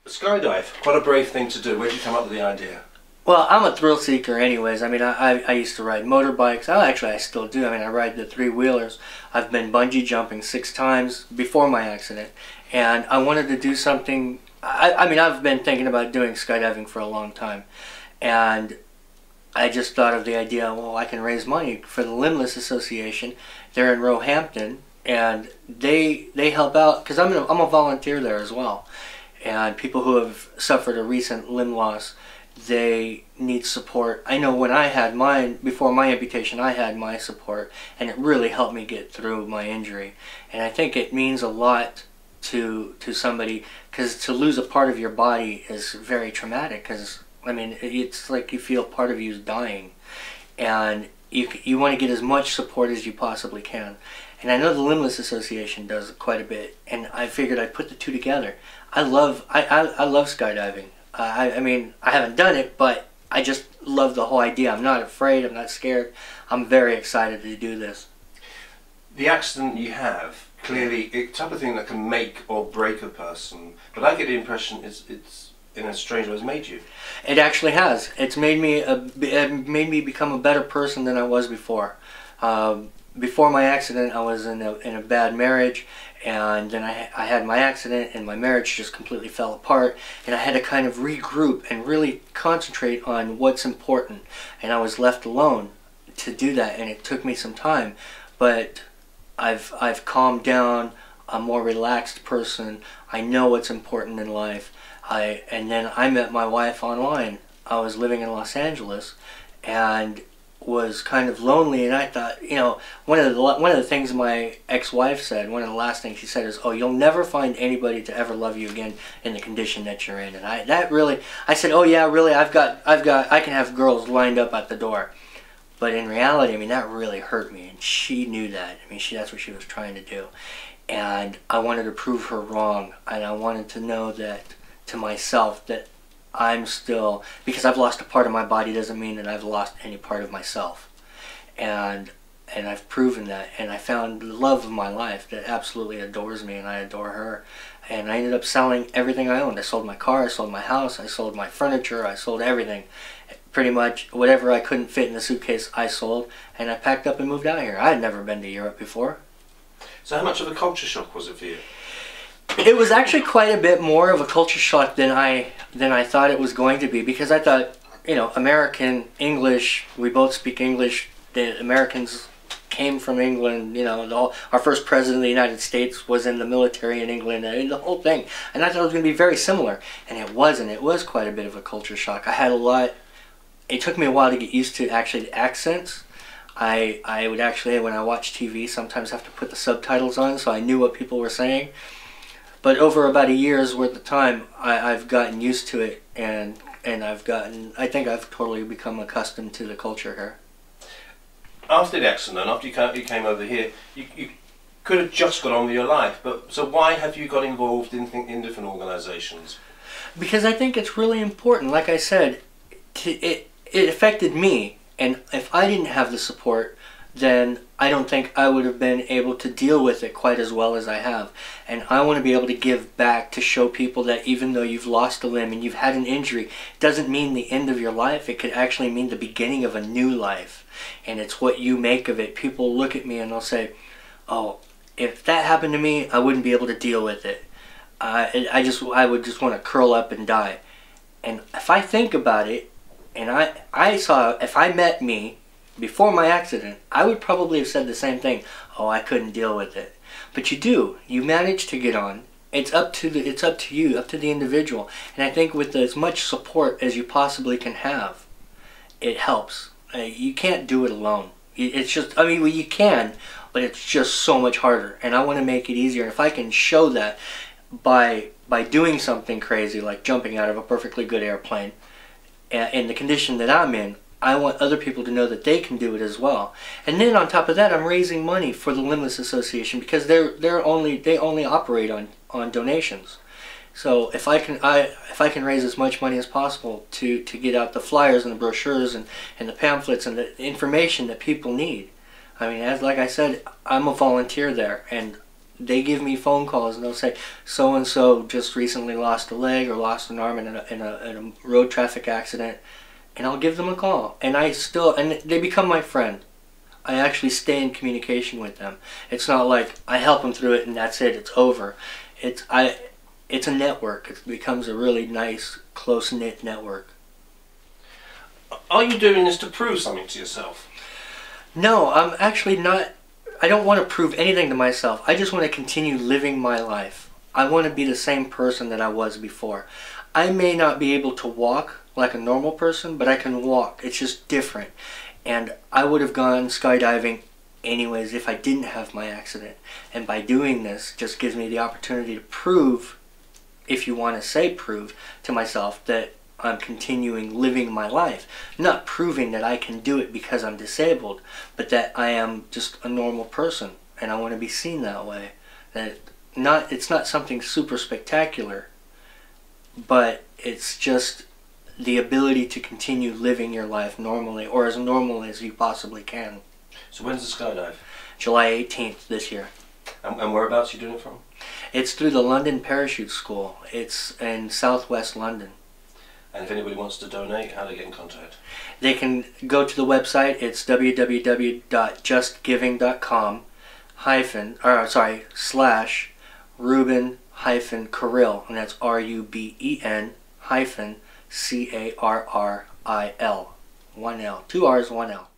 Skydive, quite a brave thing to do. Where did you come up with the idea? Well, I'm a thrill seeker anyways. I mean, I used to ride motorbikes. Oh, actually, I still do. I mean, I ride the three-wheelers. I've been bungee jumping 6 times before my accident. And I wanted to do something. I mean, I've been thinking about doing skydiving for a long time. And I just thought of the idea, well, I can raise money for the Limbless Association. They're in Roehampton. And they help out, because I'm a volunteer there as well. And people who have suffered a recent limb loss, they need support. I know when I had mine, before my amputation, I had my support, and it really helped me get through my injury. And I think it means a lot to somebody, because to lose a part of your body is very traumatic, because, I mean, it's like you feel part of you is dying. And you want to get as much support as you possibly can. And I know the Limbless Association does quite a bit, and I figured I'd put the two together. I love skydiving. I mean, I haven't done it, but I just love the whole idea. I'm not afraid, I'm not scared. I'm very excited to do this. The accident you have, clearly, it's the type of thing that can make or break a person, but I get the impression it's in a strange way, it's made you. It actually has. It's made me become a better person than I was before. Before my accident, I was in a bad marriage, and then I had my accident, and my marriage just completely fell apart, and I had to kind of regroup and really concentrate on what's important, and I was left alone to do that, and it took me some time, but I've calmed down. I'm a more relaxed person. I know what's important in life. And then I met my wife online. I was living in Los Angeles, and was kind of lonely, and I thought, you know, one of the things my ex-wife said, one of the last things she said is, "Oh, you'll never find anybody to ever love you again in the condition that you're in." And I said, "Oh yeah, really, I can have girls lined up at the door." But in reality, I mean, that really hurt me, and she knew that. I mean, that's what she was trying to do, and I wanted to prove her wrong, and I wanted to know that to myself that I'm still, because I've lost a part of my body doesn't mean that I've lost any part of myself. And I've proven that, and I found the love of my life that absolutely adores me, and I adore her. And I ended up selling everything I owned. I sold my car, I sold my house, I sold my furniture, I sold everything. Pretty much whatever I couldn't fit in the suitcase, I sold, and I packed up and moved out here. I had never been to Europe before. So how much of a culture shock was it for you? It was actually quite a bit more of a culture shock than I thought it was going to be, because I thought, you know, American, English, we both speak English, the Americans came from England, you know, our first president of the United States was in the military in England, and the whole thing. And I thought it was going to be very similar, and it wasn't. It was quite a bit of a culture shock. I had a lot, it took me a while to get used to actually the accents. I would actually, when I watch TV, sometimes have to put the subtitles on so I knew what people were saying. But over about a year's worth of time, I've gotten used to it, and I think I've totally become accustomed to the culture here. After the accident, after you came over here, you could have just got on with your life, but so why have you got involved in different organisations? Because I think it's really important. Like I said, it affected me, and if I didn't have the support, then I don't think I would have been able to deal with it quite as well as I have. And I want to be able to give back, to show people that even though you've lost a limb and you've had an injury, it doesn't mean the end of your life. It could actually mean the beginning of a new life. And it's what you make of it. People look at me and they'll say, "Oh, if that happened to me, I wouldn't be able to deal with it. I would just want to curl up and die." And if I think about it, and if I met me before my accident, I would probably have said the same thing. "Oh, I couldn't deal with it." But you do. You manage to get on. It's up to you, up to the individual. And I think with as much support as you possibly can have, it helps. You can't do it alone. It's just, I mean, well, you can, but it's just so much harder. And I want to make it easier. And if I can show that by doing something crazy like jumping out of a perfectly good airplane in the condition that I'm in, I want other people to know that they can do it as well. And then on top of that, I'm raising money for the Limbless Association, because they only operate on donations. So if I can raise as much money as possible to get out the flyers and the brochures and the pamphlets and the information that people need. I mean, like I said, I'm a volunteer there, and they give me phone calls and they'll say, so and so just recently lost a leg or lost an arm in a road traffic accident, and I'll give them a call, and they become my friend. I actually stay in communication with them. It's not like I help them through it and that's it, it's over. It's a network. It becomes a really nice, close-knit network. Are you doing this to prove something to yourself? No, I'm actually not. I don't want to prove anything to myself. I just want to continue living my life. I want to be the same person that I was before. I may not be able to walk like a normal person, but I can walk. It's just different. And I would have gone skydiving anyways if I didn't have my accident. And by doing this, just gives me the opportunity to prove, if you want to say prove, to myself that I'm continuing living my life. Not proving that I can do it because I'm disabled, but that I am just a normal person, and I want to be seen that way. That it's not something super spectacular, but it's just the ability to continue living your life normally, or as normal as you possibly can. So when's the skydive? July 18th this year. And whereabouts are you doing it from? It's through the London Parachute School. It's in southwest London. And if anybody wants to donate, how do they get in contact? They can go to the website. It's www.justgiving.com /Ruben Carril, and that's RUBEN -CARRIL. 1 L. 2 R's, 1 L.